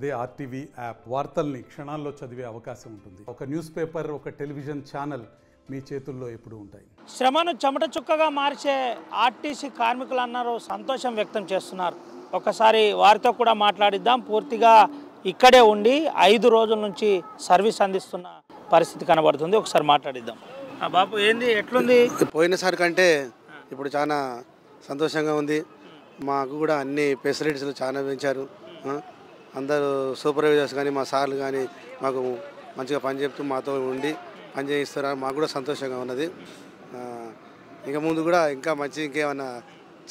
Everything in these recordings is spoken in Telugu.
అదే ఆర్టీవీ యాప్ వార్తల్ని క్షణాల్లో చదివే అవకాశం ఉంటుంది. ఒక న్యూస్ పేపర్, ఒక టెలివిజన్ ఛానల్ మీ చేతుల్లో ఎప్పుడూ ఉంటాయి. శ్రమను చెమట చుక్కగా మార్చే ఆర్టీసీ కార్మికులు అన్నారు సంతోషం వ్యక్తం చేస్తున్నారు. ఒకసారి వారితో కూడా మాట్లాడిద్దాం. పూర్తిగా ఇక్కడే ఉండి 5 రోజుల నుంచి సర్వీస్ అందిస్తున్న పరిస్థితి కనబడుతుంది. ఒకసారి మాట్లాడిద్దాం. బాబు ఏంది ఎట్లుంది? పోయినసారి కంటే ఇప్పుడు చాలా సంతోషంగా ఉంది. మాకు కూడా అన్ని ఫెసిలిటీస్లు చాలా పెంచారు. అందరూ సూపర్వైజర్స్ కానీ మా సార్లు కానీ మాకు మంచిగా పని చెప్తూ మాతో ఉండి పని చేయిస్తున్నారు. మాకు కూడా సంతోషంగా ఉన్నది. ఇక ముందు కూడా ఇంకా మంచి ఇంకేమన్నా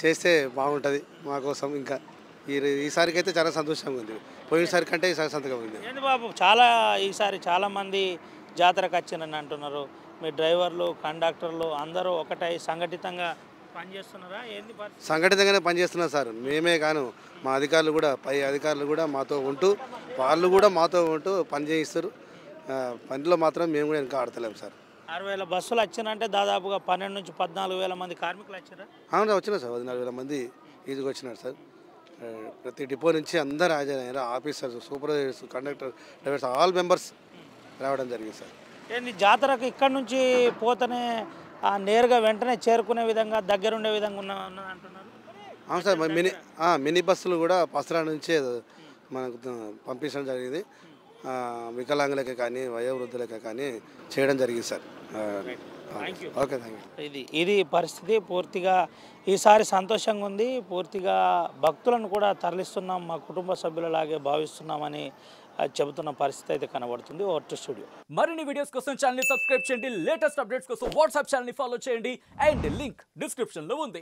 చేస్తే బాగుంటుంది మా కోసం. ఇంకా ఈసారికి అయితే చాలా సంతోషంగా ఉంది. పోయినసారి కంటే ఈసారి సంతోషంగా ఉంది. ఏంది బాబు ఈసారి చాలామంది జాతరకు వచ్చిందని అంటున్నారు. మీ డ్రైవర్లు, కండక్టర్లు అందరూ ఒకటై సంఘటితంగా పనిచేస్తున్నారా? ఏంది సంఘటితంగానే పనిచేస్తున్నారు సార్. మేమే కాను మా అధికారులు కూడా, పై అధికారులు కూడా మాతో ఉంటూ వాళ్ళు కూడా మాతో ఉంటూ పని చేయిస్తారు. పనిలో మాత్రం మేము కూడా ఇంకా ఆడతలేము సార్. 6,000 బస్సులు వచ్చినంటే దాదాపుగా 12,000 నుంచి 14,000 మంది కార్మికులు వచ్చారా? అవునా, వచ్చినారు సార్. 14,000 మంది ఈజీగా వచ్చినారు సార్. ప్రతి డిపో నుంచి అందరు హాజరయ్యారు. Officers, supervisors, conductor, drivers all members రావడం జరిగింది సార్. ఏంది జాతరకు ఇక్కడ నుంచి పోతేనే నేరుగా వెంటనే చేరుకునే విధంగా దగ్గరుండే విధంగా ఉన్నది అంటున్నారు. అవును సార్. మినీ బస్సులు కూడా పసరా నుంచే మనకు పంపించడం జరిగింది. వికలాంగులకే కానీ వయోవృద్ధులకే కానీ చేయడం జరిగింది సార్. Okay, thank you. ఇది పరిస్థితి. పూర్తిగా ఈసారి సంతోషంగా ఉంది. పూర్తిగా భక్తులను కూడా తరలిస్తున్నాం, మా కుటుంబ సభ్యులలాగే భావిస్తున్నామని చెబుతున్న పరిస్థితి అయితే కనబడుతుంది. Vote studio. మరిన్ని వీడియోస్ కోసం ఛానల్ ని సబ్స్క్రైబ్ చేయండి. లేటెస్ట్ అప్డేట్స్ కోసం వాట్సాప్ ఛానల్ ని ఫాలో చేయండి. అండ్ లింక్ డిస్క్రిప్షన్ లో ఉంది.